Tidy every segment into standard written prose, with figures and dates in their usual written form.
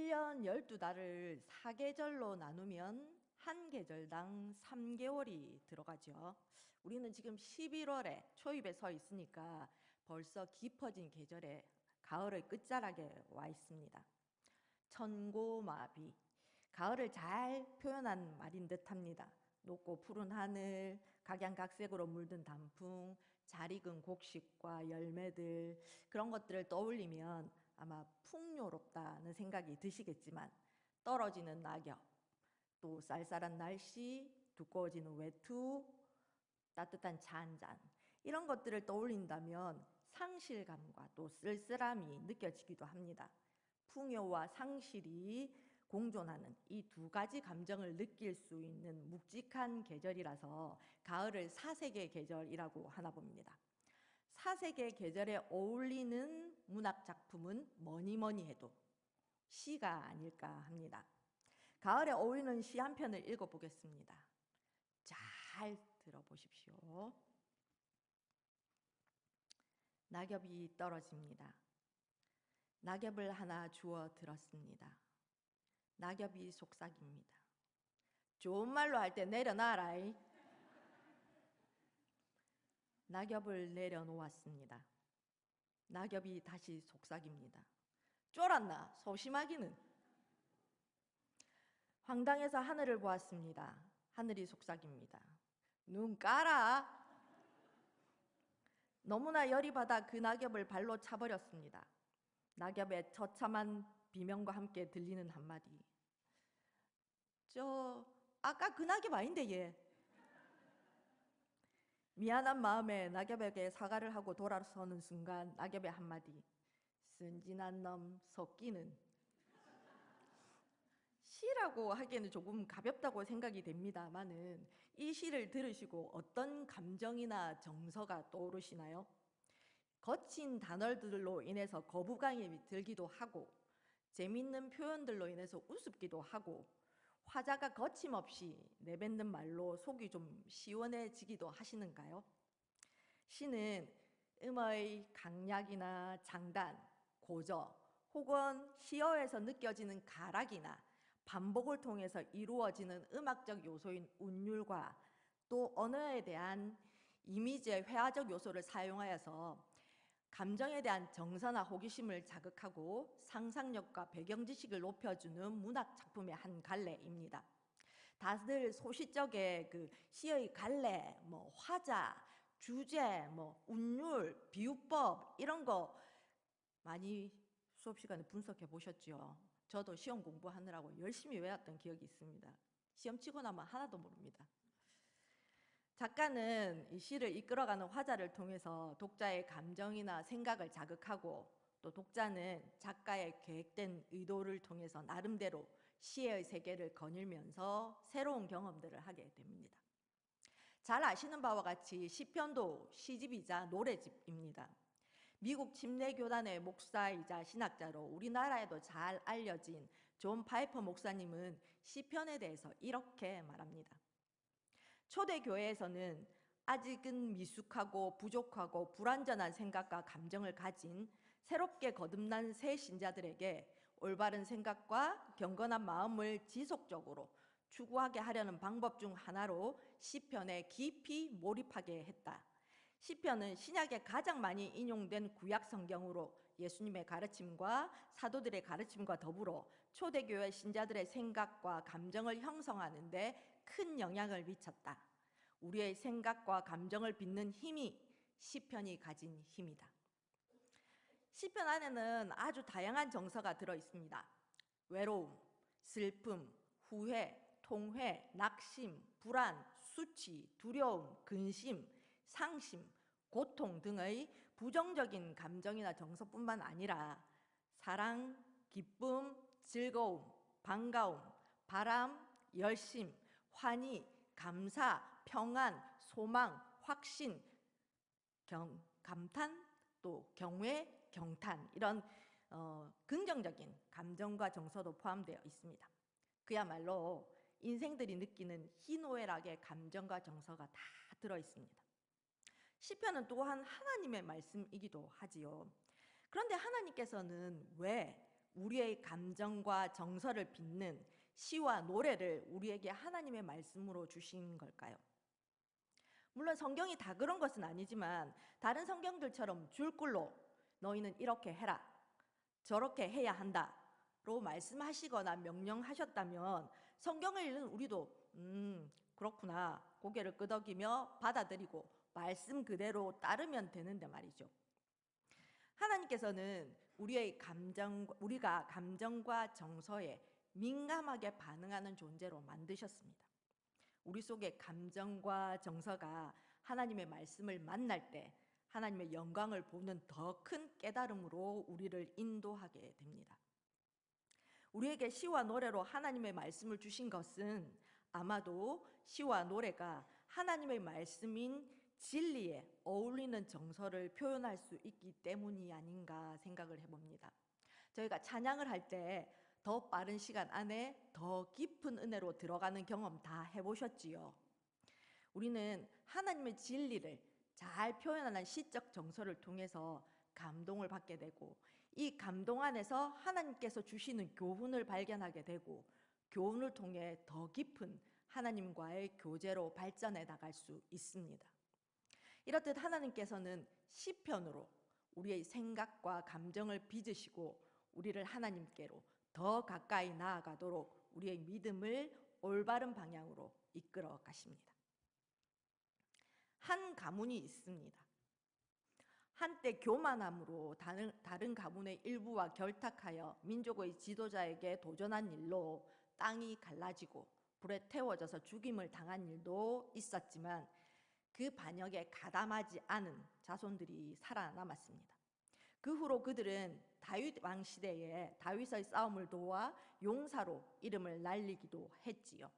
1년 12달을 4계절로 나누면 한 계절당 3개월이 들어가죠. 우리는 지금 11월에 초입에 서 있으니까 벌써 깊어진 계절에 가을의 끝자락에 와 있습니다. 천고마비, 가을을 잘 표현한 말인 듯합니다. 높고 푸른 하늘, 각양각색으로 물든 단풍, 잘 익은 곡식과 열매들, 그런 것들을 떠올리면 아마 풍요롭다는 생각이 드시겠지만, 떨어지는 낙엽, 또 쌀쌀한 날씨, 두꺼워지는 외투, 따뜻한 차 한 잔, 이런 것들을 떠올린다면 상실감과 또 쓸쓸함이 느껴지기도 합니다. 풍요와 상실이 공존하는 이 두 가지 감정을 느낄 수 있는 묵직한 계절이라서 가을을 사색의 계절이라고 하나 봅니다. 사색의 계절에 어울리는 문학 작품은 뭐니 해도 시가 아닐까 합니다. 가을에 어울리는 시 한 편을 읽어보겠습니다. 잘 들어보십시오. 낙엽이 떨어집니다. 낙엽을 하나 주워 들었습니다. 낙엽이 속삭입니다. 좋은 말로 할 때 내려놔라. 낙엽을 내려놓았습니다. 낙엽이 다시 속삭입니다. 쫄았나? 소심하기는. 황당해서 하늘을 보았습니다. 하늘이 속삭입니다. 눈 까라. 너무나 열이 받아 그 낙엽을 발로 차버렸습니다. 낙엽의 처참한 비명과 함께 들리는 한마디. 아까 그 낙엽 아닌데 얘. 미안한 마음에 낙엽에게 사과를 하고 돌아서는 순간 낙엽의 한마디. 순진한 놈 속기는. 시라고 하기에는 조금 가볍다고 생각이 됩니다만은 이 시를 들으시고 어떤 감정이나 정서가 떠오르시나요? 거친 단어들로 인해서 거부감이 들기도 하고 재밌는 표현들로 인해서 우습기도 하고 화자가 거침없이 내뱉는 말로 속이 좀 시원해지기도 하시는가요? 시는 음의 강약이나 장단, 고저 혹은 시어에서 느껴지는 가락이나 반복을 통해서 이루어지는 음악적 요소인 운율과 또 언어에 대한 이미지의 회화적 요소를 사용하여서 감정에 대한 정서나 호기심을 자극하고 상상력과 배경 지식을 높여주는 문학 작품의 한 갈래입니다. 다들 소시적에 그 시의 갈래, 화자, 주제, 운율, 비유법 이런 거 많이 수업 시간에 분석해 보셨죠? 저도 시험 공부하느라고 열심히 외웠던 기억이 있습니다. 시험 치고 나면 하나도 모릅니다. 작가는 이 시를 이끌어가는 화자를 통해서 독자의 감정이나 생각을 자극하고 또 독자는 작가의 계획된 의도를 통해서 나름대로 시의 세계를 거닐면서 새로운 경험들을 하게 됩니다. 잘 아시는 바와 같이 시편도 시집이자 노래집입니다. 미국 침례교단의 목사이자 신학자로 우리나라에도 잘 알려진 존 파이퍼 목사님은 시편에 대해서 이렇게 말합니다. 초대교회에서는 아직은 미숙하고 부족하고 불완전한 생각과 감정을 가진 새롭게 거듭난 새 신자들에게 올바른 생각과 경건한 마음을 지속적으로 추구하게 하려는 방법 중 하나로 시편에 깊이 몰입하게 했다. 시편은 신약에 가장 많이 인용된 구약 성경으로 예수님의 가르침과 사도들의 가르침과 더불어 초대교회 신자들의 생각과 감정을 형성하는 데 큰 영향을 미쳤다. 우리의 생각과 감정을 빚는 힘이 시편이 가진 힘이다. 시편 안에는 아주 다양한 정서가 들어 있습니다. 외로움, 슬픔, 후회, 통회, 낙심, 불안, 수치, 두려움, 근심, 상심, 고통 등의 부정적인 감정이나 정서뿐만 아니라 사랑, 기쁨, 즐거움, 반가움, 바람, 열심, 환희, 감사, 평안, 소망, 확신, 감탄, 또 경외, 경탄 이런 긍정적인 감정과 정서도 포함되어 있습니다. 그야말로 인생들이 느끼는 희노애락의 감정과 정서가 다 들어 있습니다. 시편은 또한 하나님의 말씀이기도 하지요. 그런데 하나님께서는 왜 우리의 감정과 정서를 빚는 시와 노래를 우리에게 하나님의 말씀으로 주신 걸까요? 물론 성경이 다 그런 것은 아니지만 다른 성경들처럼 줄글로 너희는 이렇게 해라, 저렇게 해야 한다로 말씀하시거나 명령하셨다면 성경을 읽는 우리도 그렇구나 고개를 끄덕이며 받아들이고 말씀 그대로 따르면 되는데 말이죠. 하나님께서는 우리가 감정과 정서에 민감하게 반응하는 존재로 만드셨습니다. 우리 속의 감정과 정서가 하나님의 말씀을 만날 때 하나님의 영광을 보는 더 큰 깨달음으로 우리를 인도하게 됩니다. 우리에게 시와 노래로 하나님의 말씀을 주신 것은 아마도 시와 노래가 하나님의 말씀인 진리에 어울리는 정서를 표현할 수 있기 때문이 아닌가 생각을 해봅니다. 저희가 찬양을 할 때 더 빠른 시간 안에 더 깊은 은혜로 들어가는 경험 다 해보셨지요? 우리는 하나님의 진리를 잘 표현하는 시적 정서를 통해서 감동을 받게 되고 이 감동 안에서 하나님께서 주시는 교훈을 발견하게 되고 교훈을 통해 더 깊은 하나님과의 교제로 발전해 나갈 수 있습니다. 이렇듯 하나님께서는 시편으로 우리의 생각과 감정을 빚으시고 우리를 하나님께로 더 가까이 나아가도록 우리의 믿음을 올바른 방향으로 이끌어 가십니다. 한 가문이 있습니다. 한때 교만함으로 다른 가문의 일부와 결탁하여 민족의 지도자에게 도전한 일로 땅이 갈라지고 불에 태워져서 죽임을 당한 일도 있었지만 그 반역에 가담하지 않은 자손들이 살아남았습니다. 그 후로 그들은 다윗 왕 시대에 다윗의 싸움을 도와 용사로 이름을 날리기도 했지요.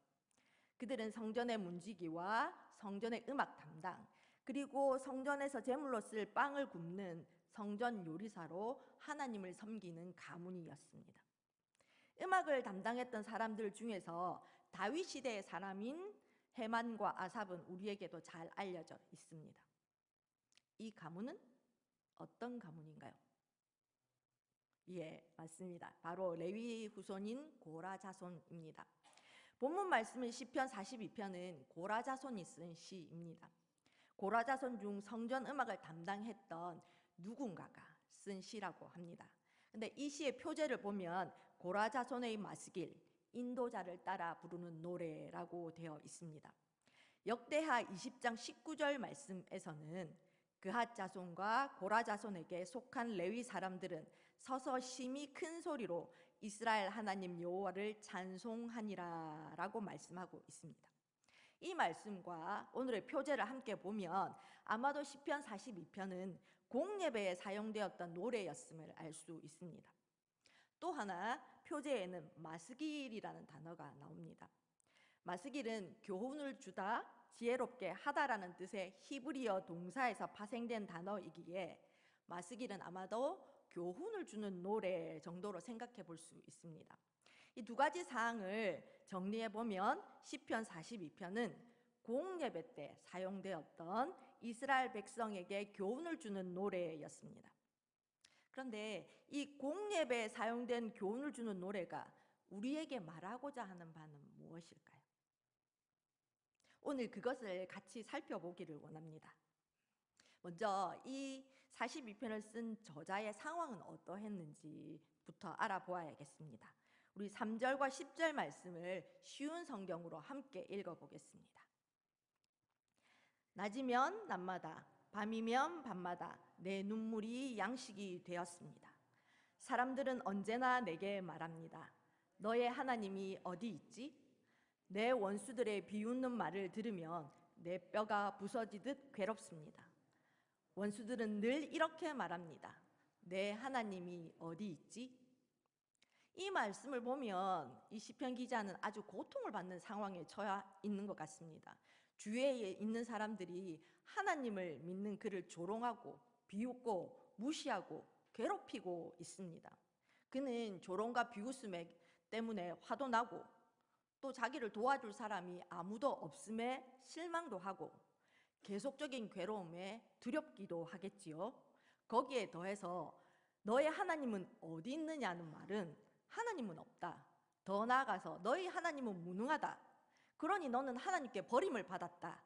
그들은 성전의 문지기와 성전의 음악 담당, 그리고 성전에서 제물로 쓸 빵을 굽는 성전 요리사로 하나님을 섬기는 가문이었습니다. 음악을 담당했던 사람들 중에서 다윗 시대의 사람인 헤만과 아삽은 우리에게도 잘 알려져 있습니다. 이 가문은 어떤 가문인가요? 예, 맞습니다. 바로 레위 후손인 고라 자손입니다. 본문 말씀인 시편 42편은 고라 자손이 쓴 시입니다. 고라 자손 중 성전 음악을 담당했던 누군가가 쓴 시라고 합니다. 근데 이 시의 표제를 보면 고라 자손의 마스길, 인도자를 따라 부르는 노래라고 되어 있습니다. 역대하 20장 19절 말씀에서는 그핫 자손과 고라 자손에게 속한 레위 사람들은 서서 심히 큰 소리로 이스라엘 하나님 여호와를 찬송하니라 라고 말씀하고 있습니다. 이 말씀과 오늘의 표제를 함께 보면 아마도 시편 42편은 공예배에 사용되었던 노래였음을 알 수 있습니다. 또 하나 표제에는 마스길이라는 단어가 나옵니다. 마스길은 교훈을 주다, 지혜롭게 하다라는 뜻의 히브리어 동사에서 파생된 단어이기에 마스길은 아마도 교훈을 주는 노래 정도로 생각해 볼 수 있습니다. 이 두 가지 사항을 정리해 보면 시편 42편은 공예배 때 사용되었던 이스라엘 백성에게 교훈을 주는 노래였습니다. 그런데 이 공예배에 사용된 교훈을 주는 노래가 우리에게 말하고자 하는 바는 무엇일까요? 오늘 그것을 같이 살펴보기를 원합니다. 먼저 이 42편을 쓴 저자의 상황은 어떠했는지부터 알아보아야겠습니다. 우리 3절과 10절 말씀을 쉬운 성경으로 함께 읽어보겠습니다. 낮이면 낮마다, 밤이면 밤마다 내 눈물이 양식이 되었습니다. 사람들은 언제나 내게 말합니다. 너의 하나님이 어디 있지? 내 원수들의 비웃는 말을 들으면 내 뼈가 부서지듯 괴롭습니다. 원수들은 늘 이렇게 말합니다. 내 하나님이 어디 있지? 이 말씀을 보면 이 시편 기자는 아주 고통을 받는 상황에 처해 있는 것 같습니다. 주위에 있는 사람들이 하나님을 믿는 그를 조롱하고 비웃고 무시하고 괴롭히고 있습니다. 그는 조롱과 비웃음에 때문에 화도 나고 또 자기를 도와줄 사람이 아무도 없음에 실망도 하고 계속적인 괴로움에 두렵기도 하겠지요. 거기에 더해서 너의 하나님은 어디 있느냐는 말은 하나님은 없다. 더 나아가서 너희 하나님은 무능하다. 그러니 너는 하나님께 버림을 받았다.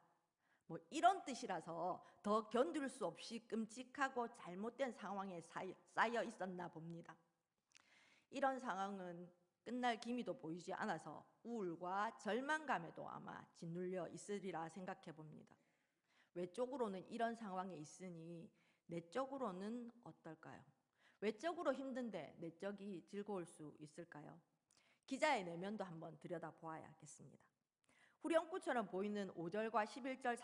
뭐 이런 뜻이라서 더 견딜 수 없이 끔찍하고 잘못된 상황에 쌓여 있었나 봅니다. 이런 상황은 끝날 기미도 보이지 않아서 우울과 절망감에도 아마 짓눌려 있으리라 생각해 봅니다. 외적으로는 이런 상황에 있으니 내적으로는 어떨까요? 외적으로 힘든데 내적이 즐거울 수 있을까요? 기자의 내면도 한번 들여다보아야겠습니다. 후렴구처럼 보이는 5절과 11절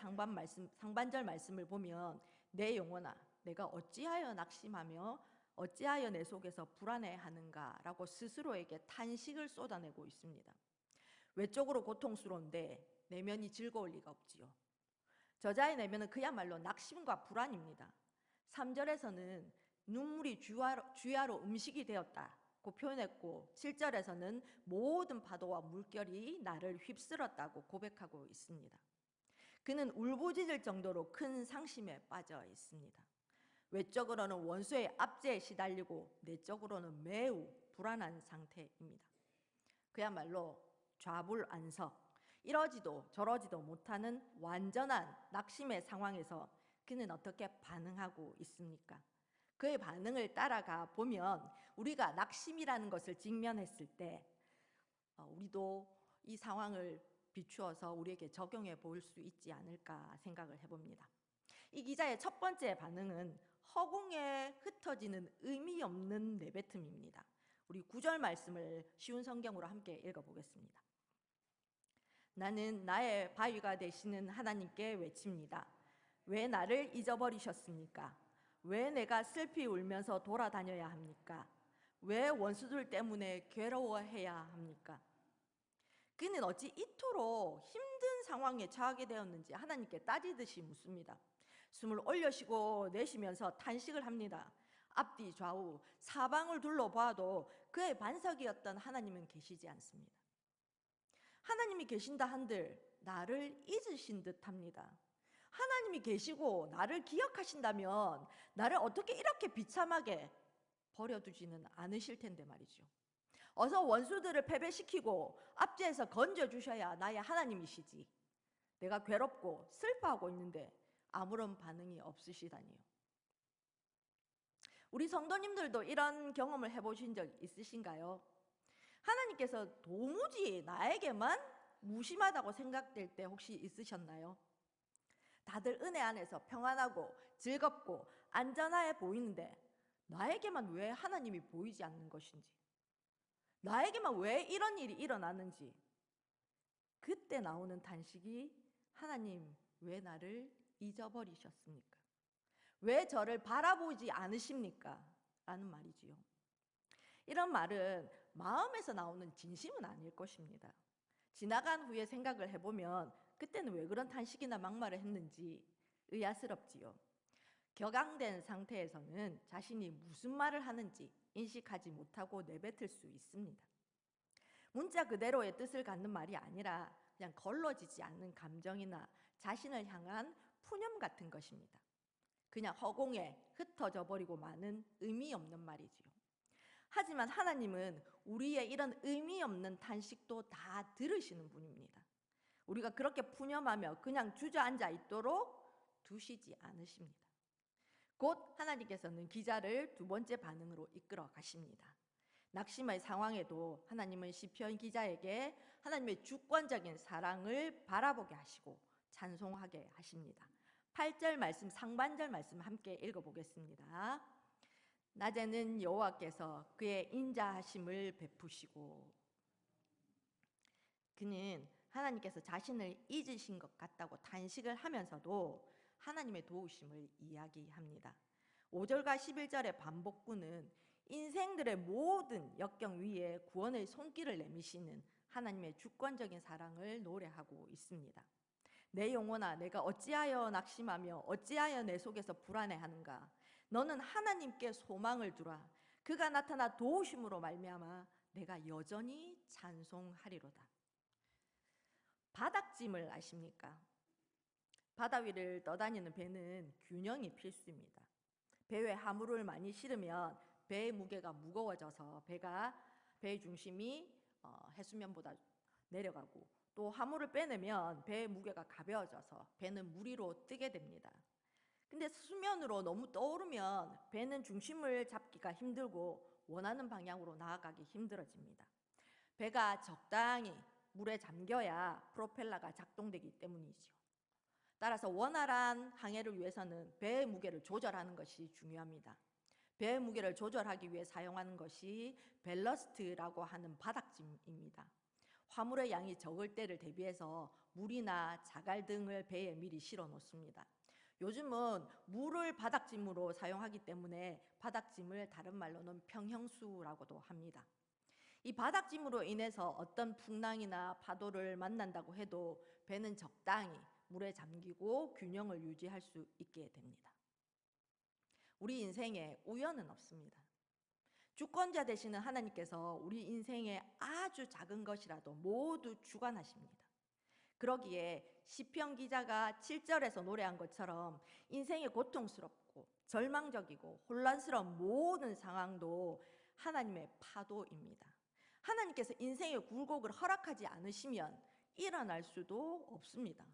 상반절 말씀을 보면 내 영혼아 내가 어찌하여 낙심하며 어찌하여 내 속에서 불안해하는가 라고 스스로에게 탄식을 쏟아내고 있습니다. 외적으로 고통스러운데 내면이 즐거울 리가 없지요. 저자의 내면은 그야말로 낙심과 불안입니다. 3절에서는 눈물이 주야로 음식이 되었다고 표현했고 7절에서는 모든 파도와 물결이 나를 휩쓸었다고 고백하고 있습니다. 그는 울부짖을 정도로 큰 상심에 빠져 있습니다. 외적으로는 원수의 압제에 시달리고 내적으로는 매우 불안한 상태입니다. 그야말로 좌불안석, 이러지도 저러지도 못하는 완전한 낙심의 상황에서 그는 어떻게 반응하고 있습니까? 그의 반응을 따라가 보면 우리가 낙심이라는 것을 직면했을 때 우리도 이 상황을 비추어서 우리에게 적용해 볼 수 있지 않을까 생각을 해봅니다. 이 기자의 첫 번째 반응은 허공에 흩어지는 의미 없는 내뱉음입니다. 우리 9절 말씀을 쉬운 성경으로 함께 읽어보겠습니다. 나는 나의 바위가 되시는 하나님께 외칩니다. 왜 나를 잊어버리셨습니까? 왜 내가 슬피 울면서 돌아다녀야 합니까? 왜 원수들 때문에 괴로워해야 합니까? 그는 어찌 이토록 힘든 상황에 처하게 되었는지 하나님께 따지듯이 묻습니다. 숨을 올려쉬고 내쉬면서 탄식을 합니다. 앞뒤 좌우 사방을 둘러봐도 그의 반석이었던 하나님은 계시지 않습니다. 하나님이 계신다 한들 나를 잊으신 듯합니다. 하나님이 계시고 나를 기억하신다면 나를 어떻게 이렇게 비참하게 버려두지는 않으실 텐데 말이죠. 어서 원수들을 패배시키고 압제해서 건져주셔야 나의 하나님이시지. 내가 괴롭고 슬퍼하고 있는데 아무런 반응이 없으시다니요. 우리 성도님들도 이런 경험을 해보신 적 있으신가요? 하나님께서 도무지 나에게만 무심하다고 생각될 때 혹시 있으셨나요? 다들 은혜 안에서 평안하고 즐겁고 안전해 보이는데 나에게만 왜 하나님이 보이지 않는 것인지, 나에게만 왜 이런 일이 일어나는지, 그때 나오는 탄식이 하나님 왜 나를 잊어버리셨습니까? 왜 저를 바라보지 않으십니까? 라는 말이지요. 이런 말은 마음에서 나오는 진심은 아닐 것입니다. 지나간 후에 생각을 해보면 그때는 왜 그런 탄식이나 막말을 했는지 의아스럽지요. 격앙된 상태에서는 자신이 무슨 말을 하는지 인식하지 못하고 내뱉을 수 있습니다. 문자 그대로의 뜻을 갖는 말이 아니라 그냥 걸러지지 않는 감정이나 자신을 향한 푸념 같은 것입니다. 그냥 허공에 흩어져 버리고 마는 의미 없는 말이지요. 하지만 하나님은 우리의 이런 의미 없는 탄식도 다 들으시는 분입니다. 우리가 그렇게 푸념하며 그냥 주저앉아 있도록 두시지 않으십니다. 곧 하나님께서는 기자를 두 번째 반응으로 이끌어 가십니다. 낙심의 상황에도 하나님은 시편 기자에게 하나님의 주권적인 사랑을 바라보게 하시고 찬송하게 하십니다. 8절 말씀, 상반절 말씀 함께 읽어보겠습니다. 낮에는 여호와께서 그의 인자하심을 베푸시고, 그는 하나님께서 자신을 잊으신 것 같다고 탄식을 하면서도 하나님의 도우심을 이야기합니다. 5절과 11절의 반복구는 인생들의 모든 역경 위에 구원의 손길을 내미시는 하나님의 주권적인 사랑을 노래하고 있습니다. 내 영혼아 내가 어찌하여 낙심하며 어찌하여 내 속에서 불안해하는가? 너는 하나님께 소망을 두라. 그가 나타나 도우심으로 말미암아 내가 여전히 찬송하리로다. 바닥짐을 아십니까? 바다 위를 떠다니는 배는 균형이 필수입니다. 배에 화물을 많이 실으면 배의 무게가 무거워져서 배의 중심이 해수면보다 내려가고, 또 화물을 빼내면 배의 무게가 가벼워져서 배는 물 위로 뜨게 됩니다. 근데 수면으로 너무 떠오르면 배는 중심을 잡기가 힘들고 원하는 방향으로 나아가기 힘들어집니다. 배가 적당히 물에 잠겨야 프로펠러가 작동되기 때문이죠. 따라서 원활한 항해를 위해서는 배의 무게를 조절하는 것이 중요합니다. 배의 무게를 조절하기 위해 사용하는 것이 밸러스트라고 하는 바닥짐입니다. 화물의 양이 적을 때를 대비해서 물이나 자갈 등을 배에 미리 실어 놓습니다. 요즘은 물을 바닥짐으로 사용하기 때문에 바닥짐을 다른 말로는 평형수라고도 합니다. 이 바닥짐으로 인해서 어떤 풍랑이나 파도를 만난다고 해도 배는 적당히 물에 잠기고 균형을 유지할 수 있게 됩니다. 우리 인생에 우연은 없습니다. 주권자 되시는 하나님께서 우리 인생의 아주 작은 것이라도 모두 주관하십니다. 그러기에 시편 기자가 7절에서 노래한 것처럼 인생의 고통스럽고 절망적이고 혼란스러운 모든 상황도 하나님의 파도입니다. 하나님께서 인생의 굴곡을 허락하지 않으시면 일어날 수도 없습니다.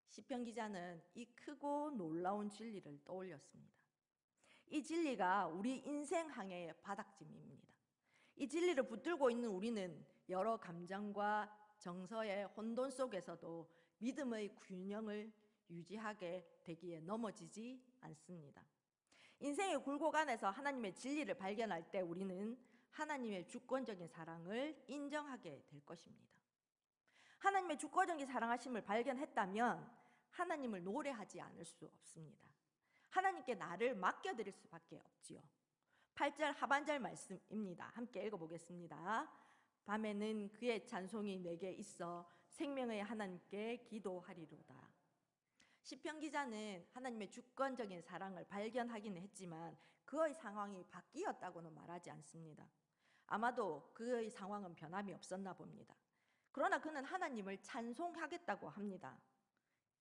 시편 기자는 이 크고 놀라운 진리를 떠올렸습니다. 이 진리가 우리 인생 항해의 바닥짐입니다. 이 진리를 붙들고 있는 우리는 여러 감정과 정서의 혼돈 속에서도 믿음의 균형을 유지하게 되기에 넘어지지 않습니다. 인생의 굴곡 안에서 하나님의 진리를 발견할 때 우리는 하나님의 주권적인 사랑을 인정하게 될 것입니다. 하나님의 주권적인 사랑하심을 발견했다면 하나님을 노래하지 않을 수 없습니다. 하나님께 나를 맡겨드릴 수밖에 없지요. 8절 하반절 말씀입니다. 함께 읽어보겠습니다. 밤에는 그의 찬송이 내게 있어 생명의 하나님께 기도하리로다. 시편 기자는 하나님의 주권적인 사랑을 발견하기는 했지만 그의 상황이 바뀌었다고는 말하지 않습니다. 아마도 그의 상황은 변함이 없었나 봅니다. 그러나 그는 하나님을 찬송하겠다고 합니다.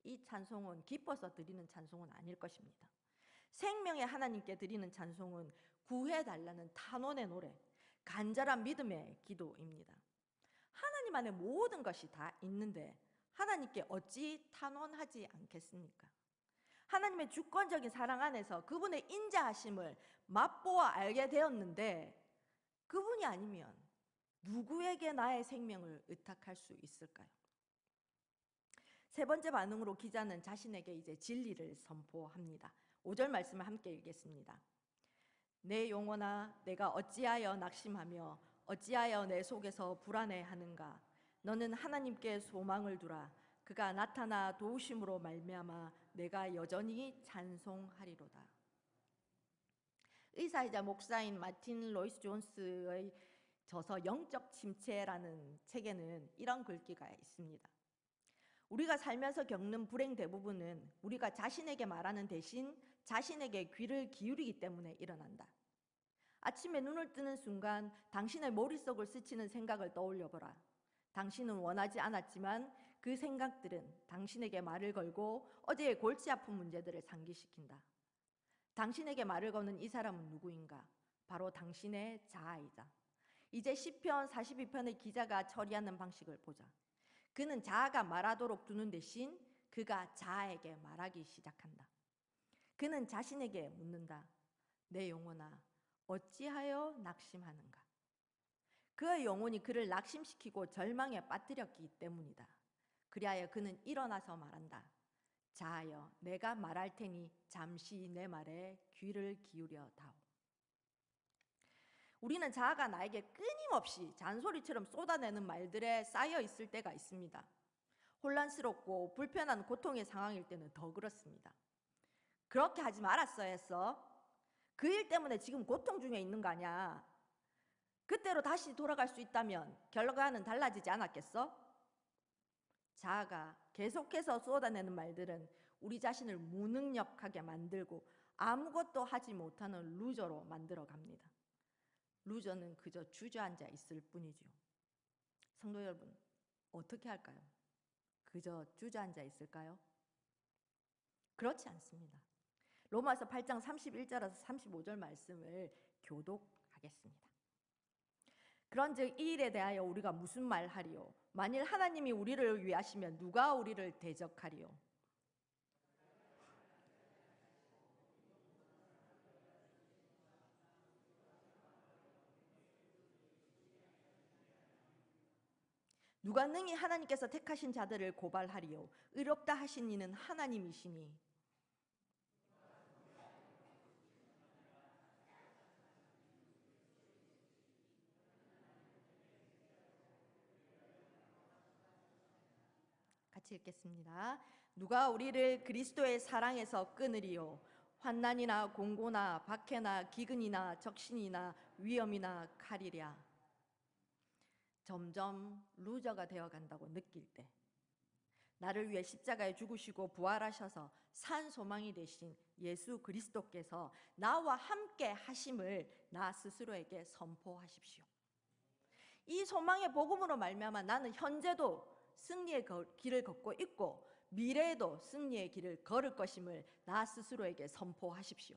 이 찬송은 기뻐서 드리는 찬송은 아닐 것입니다. 생명의 하나님께 드리는 찬송은 구해달라는 탄원의 노래, 간절한 믿음의 기도입니다. 하나님 안에 모든 것이 다 있는데 하나님께 어찌 탄원하지 않겠습니까? 하나님의 주권적인 사랑 안에서 그분의 인자하심을 맛보아 알게 되었는데 그분이 아니면 누구에게 나의 생명을 의탁할 수 있을까요? 세 번째 반응으로 기자는 자신에게 이제 진리를 선포합니다. 5절 말씀을 함께 읽겠습니다. 내 영혼아 내가 어찌하여 낙심하며 어찌하여 내 속에서 불안해하는가? 너는 하나님께 소망을 두라. 그가 나타나 도우심으로 말미암아 내가 여전히 찬송하리로다. 의사이자 목사인 마틴 로이스 존스의 저서 영적 침체라는 책에는 이런 글귀가 있습니다. 우리가 살면서 겪는 불행 대부분은 우리가 자신에게 말하는 대신 자신에게 귀를 기울이기 때문에 일어난다. 아침에 눈을 뜨는 순간 당신의 머릿속을 스치는 생각을 떠올려보라. 당신은 원하지 않았지만 그 생각들은 당신에게 말을 걸고 어제의 골치 아픈 문제들을 상기시킨다. 당신에게 말을 거는 이 사람은 누구인가? 바로 당신의 자아이다. 이제 시편 42편의 기자가 처리하는 방식을 보자. 그는 자아가 말하도록 두는 대신 그가 자아에게 말하기 시작한다. 그는 자신에게 묻는다. 내 영혼아, 어찌하여 낙심하는가? 그의 영혼이 그를 낙심시키고 절망에 빠뜨렸기 때문이다. 그리하여 그는 일어나서 말한다. 자아여, 내가 말할 테니 잠시 내 말에 귀를 기울여 다오. 우리는 자아가 나에게 끊임없이 잔소리처럼 쏟아내는 말들에 쌓여 있을 때가 있습니다. 혼란스럽고 불편한 고통의 상황일 때는 더 그렇습니다. 그렇게 하지 말았어야 했어. 그 일 때문에 지금 고통 중에 있는 거 아니야. 그때로 다시 돌아갈 수 있다면 결과는 달라지지 않았겠어? 자아가 계속해서 쏟아내는 말들은 우리 자신을 무능력하게 만들고 아무것도 하지 못하는 루저로 만들어 갑니다. 루저는 그저 주저앉아 있을 뿐이죠. 성도 여러분, 어떻게 할까요? 그저 주저앉아 있을까요? 그렇지 않습니다. 로마서 8장 31절에서 35절 말씀을 교독하겠습니다. 그런즉 이 일에 대하여 우리가 무슨 말하리요? 만일 하나님이 우리를 위하시면 누가 우리를 대적하리요? 누가 능히 하나님께서 택하신 자들을 고발하리요? 의롭다 하신 이는 하나님이시니. 같이 읽겠습니다. 누가 우리를 그리스도의 사랑에서 끊으리요? 환난이나 공고나 박해나 기근이나 적신이나 위험이나 칼이랴. 점점 루저가 되어간다고 느낄 때, 나를 위해 십자가에 죽으시고 부활하셔서 산 소망이 되신 예수 그리스도께서 나와 함께 하심을 나 스스로에게 선포하십시오. 이 소망의 복음으로 말미암아 나는 현재도 승리의 길을 걷고 있고 미래에도 승리의 길을 걸을 것임을 나 스스로에게 선포하십시오.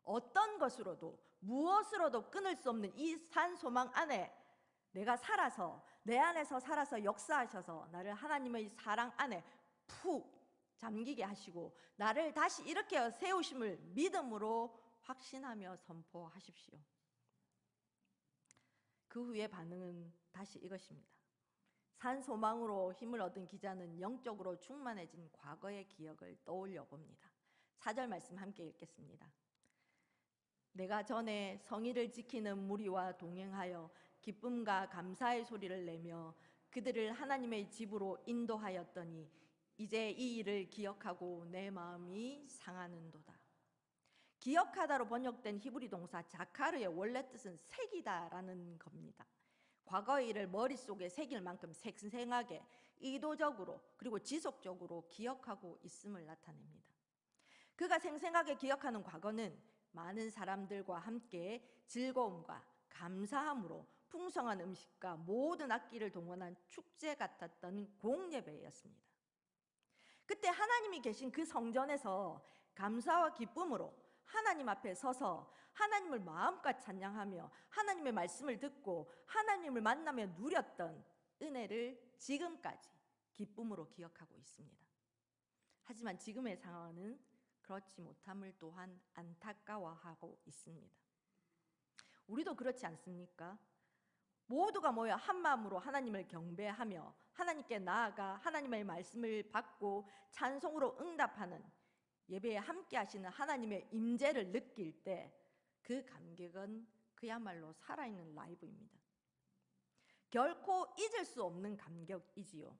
어떤 것으로도 무엇으로도 끊을 수 없는 이 산 소망 안에 내가 살아서, 내 안에서 살아서 역사하셔서 나를 하나님의 사랑 안에 푹 잠기게 하시고 나를 다시 일으켜 세우심을 믿음으로 확신하며 선포하십시오. 그 후의 반응은 다시 이것입니다. 산 소망으로 힘을 얻은 기자는 영적으로 충만해진 과거의 기억을 떠올려 봅니다. 4절 말씀 함께 읽겠습니다. 내가 전에 성의를 지키는 무리와 동행하여 기쁨과 감사의 소리를 내며 그들을 하나님의 집으로 인도하였더니 이제 이 일을 기억하고 내 마음이 상하는도다. 기억하다로 번역된 히브리 동사 자카르의 원래 뜻은 새기다라는 겁니다. 과거의 일을 머릿속에 새길 만큼 생생하게 의도적으로 그리고 지속적으로 기억하고 있음을 나타냅니다. 그가 생생하게 기억하는 과거는 많은 사람들과 함께 즐거움과 감사함으로 풍성한 음식과 모든 악기를 동원한 축제 같았던 공예배였습니다. 그때 하나님이 계신 그 성전에서 감사와 기쁨으로 하나님 앞에 서서 하나님을 마음껏 찬양하며 하나님의 말씀을 듣고 하나님을 만나며 누렸던 은혜를 지금까지 기쁨으로 기억하고 있습니다. 하지만 지금의 상황은 그렇지 못함을 또한 안타까워하고 있습니다. 우리도 그렇지 않습니까? 모두가 모여 한 마음으로 하나님을 경배하며 하나님께 나아가 하나님의 말씀을 받고 찬송으로 응답하는 예배에 함께 하시는 하나님의 임재를 느낄 때 그 감격은 그야말로 살아있는 라이브입니다. 결코 잊을 수 없는 감격이지요.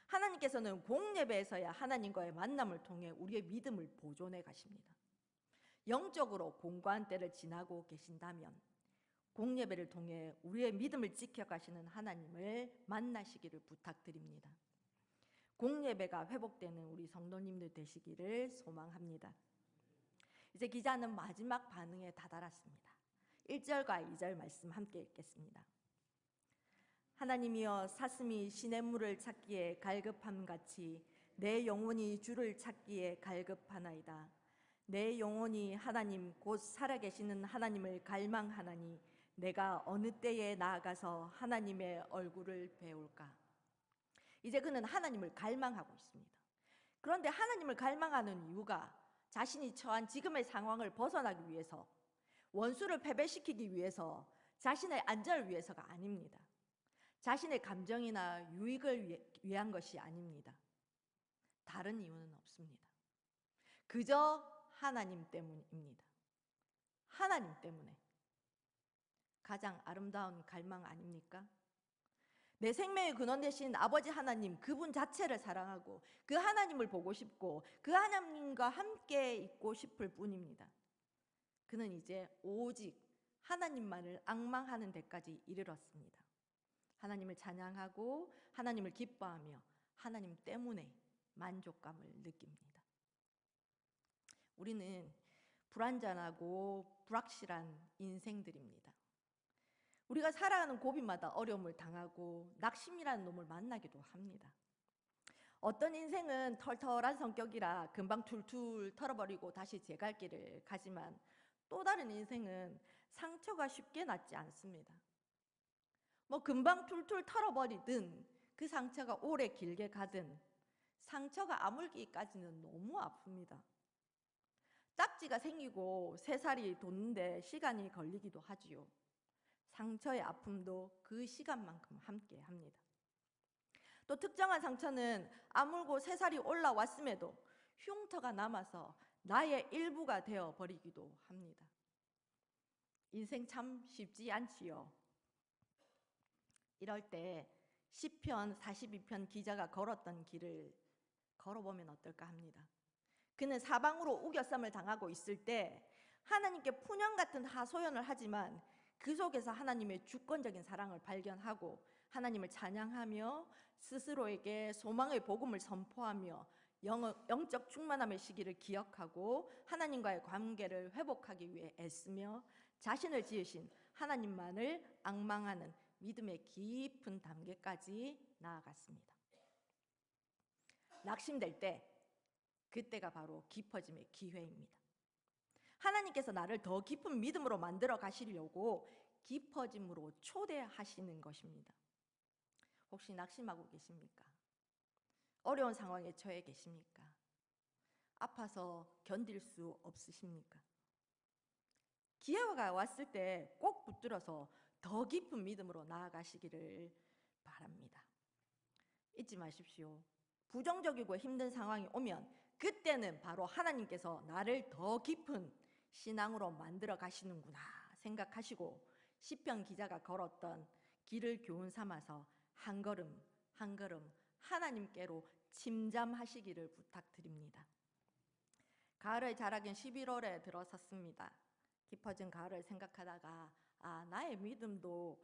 하나님께서는 공예배에서야 하나님과의 만남을 통해 우리의 믿음을 보존해 가십니다. 영적으로 공고한 때를 지나고 계신다면 공예배를 통해 우리의 믿음을 지켜가시는 하나님을 만나시기를 부탁드립니다. 공예배가 회복되는 우리 성도님들 되시기를 소망합니다. 이제 기자는 마지막 반응에 다다랐습니다. 1절과 2절 말씀 함께 읽겠습니다. 하나님이여 사슴이 시냇물을 찾기에 갈급함같이 내 영혼이 주를 찾기에 갈급하나이다. 내 영혼이 하나님 곧 살아계시는 하나님을 갈망하나니 내가 어느 때에 나아가서 하나님의 얼굴을 배울까? 이제 그는 하나님을 갈망하고 있습니다. 그런데 하나님을 갈망하는 이유가 자신이 처한 지금의 상황을 벗어나기 위해서, 원수를 패배시키기 위해서, 자신의 안전을 위해서가 아닙니다. 자신의 감정이나 유익을 위한 것이 아닙니다. 다른 이유는 없습니다. 그저 하나님 때문입니다. 하나님 때문에. 가장 아름다운 갈망 아닙니까? 내 생명의 근원 되신 아버지 하나님, 그분 자체를 사랑하고 그 하나님을 보고 싶고 그 하나님과 함께 있고 싶을 뿐입니다. 그는 이제 오직 하나님만을 앙망하는 데까지 이르렀습니다. 하나님을 찬양하고 하나님을 기뻐하며 하나님 때문에 만족감을 느낍니다. 우리는 불완전하고 불확실한 인생들입니다. 우리가 살아가는 고비마다 어려움을 당하고 낙심이라는 놈을 만나기도 합니다. 어떤 인생은 털털한 성격이라 금방 툴툴 털어버리고 다시 제 갈 길을 가지만 또 다른 인생은 상처가 쉽게 낫지 않습니다. 뭐 금방 툴툴 털어버리든 그 상처가 오래 길게 가든 상처가 아물기까지는 너무 아픕니다. 딱지가 생기고 새살이 돋는데 시간이 걸리기도 하지요. 상처의 아픔도 그 시간만큼 함께 합니다. 또 특정한 상처는 아물고 새살이 올라왔음에도 흉터가 남아서 나의 일부가 되어 버리기도 합니다. 인생 참 쉽지 않지요. 이럴 때 시편 42편 기자가 걸었던 길을 걸어보면 어떨까 합니다. 그는 사방으로 우겨쌈을 당하고 있을 때 하나님께 푸념 같은 하소연을 하지만 그 속에서 하나님의 주권적인 사랑을 발견하고 하나님을 찬양하며 스스로에게 소망의 복음을 선포하며 영적 충만함의 시기를 기억하고 하나님과의 관계를 회복하기 위해 애쓰며 자신을 지으신 하나님만을 앙망하는 믿음의 깊은 단계까지 나아갔습니다. 낙심될 때 그때가 바로 깊어짐의 기회입니다. 하나님께서 나를 더 깊은 믿음으로 만들어 가시려고 깊어짐으로 초대하시는 것입니다. 혹시 낙심하고 계십니까? 어려운 상황에 처해 계십니까? 아파서 견딜 수 없으십니까? 기회가 왔을 때 꼭 붙들어서 더 깊은 믿음으로 나아가시기를 바랍니다. 잊지 마십시오. 부정적이고 힘든 상황이 오면 그때는 바로 하나님께서 나를 더 깊은 신앙으로 만들어 가시는구나 생각하시고 시편 기자가 걸었던 길을 교훈 삼아서 한 걸음 한 걸음 하나님께로 침잠하시기를 부탁드립니다. 가을의 자락인 11월에 들어섰습니다. 깊어진 가을을 생각하다가 나의 믿음도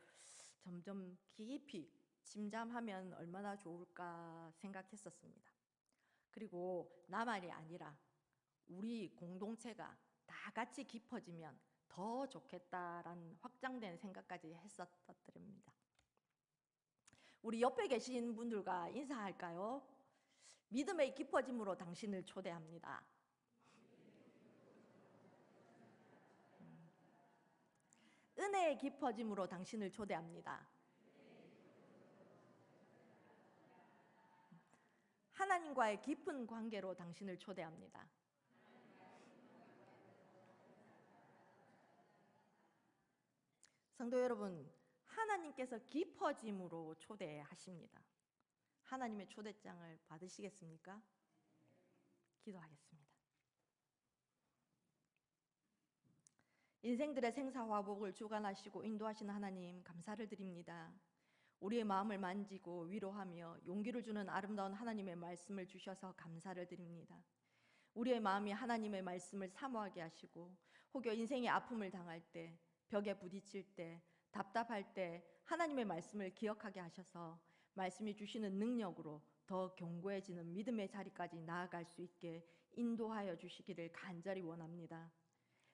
점점 깊이 침잠하면 얼마나 좋을까 생각했었습니다. 그리고 나만이 아니라 우리 공동체가 다 같이 깊어지면 더 좋겠다라는 확장된 생각까지 했었답니다. 우리 옆에 계신 분들과 인사할까요? 믿음의 깊어짐으로 당신을 초대합니다. 은혜의 깊어짐으로 당신을 초대합니다. 하나님과의 깊은 관계로 당신을 초대합니다. 성도 여러분, 하나님께서 깊어짐으로 초대하십니다. 하나님의 초대장을 받으시겠습니까? 기도하겠습니다. 인생들의 생사화복을 주관하시고 인도하시는 하나님 감사를 드립니다. 우리의 마음을 만지고 위로하며 용기를 주는 아름다운 하나님의 말씀을 주셔서 감사를 드립니다. 우리의 마음이 하나님의 말씀을 사모하게 하시고 혹여 인생의 아픔을 당할 때, 벽에 부딪힐 때, 답답할 때 하나님의 말씀을 기억하게 하셔서 말씀이 주시는 능력으로 더 견고해지는 믿음의 자리까지 나아갈 수 있게 인도하여 주시기를 간절히 원합니다.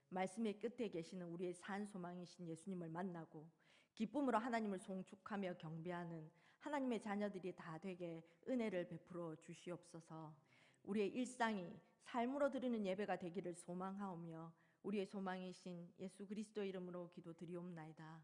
말씀의 끝에 계시는 우리의 산 소망이신 예수님을 만나고 기쁨으로 하나님을 송축하며 경배하는 하나님의 자녀들이 다 되게 은혜를 베풀어 주시옵소서. 우리의 일상이 삶으로 드리는 예배가 되기를 소망하오며 우리의 소망이신 예수 그리스도 이름으로 기도드리옵나이다.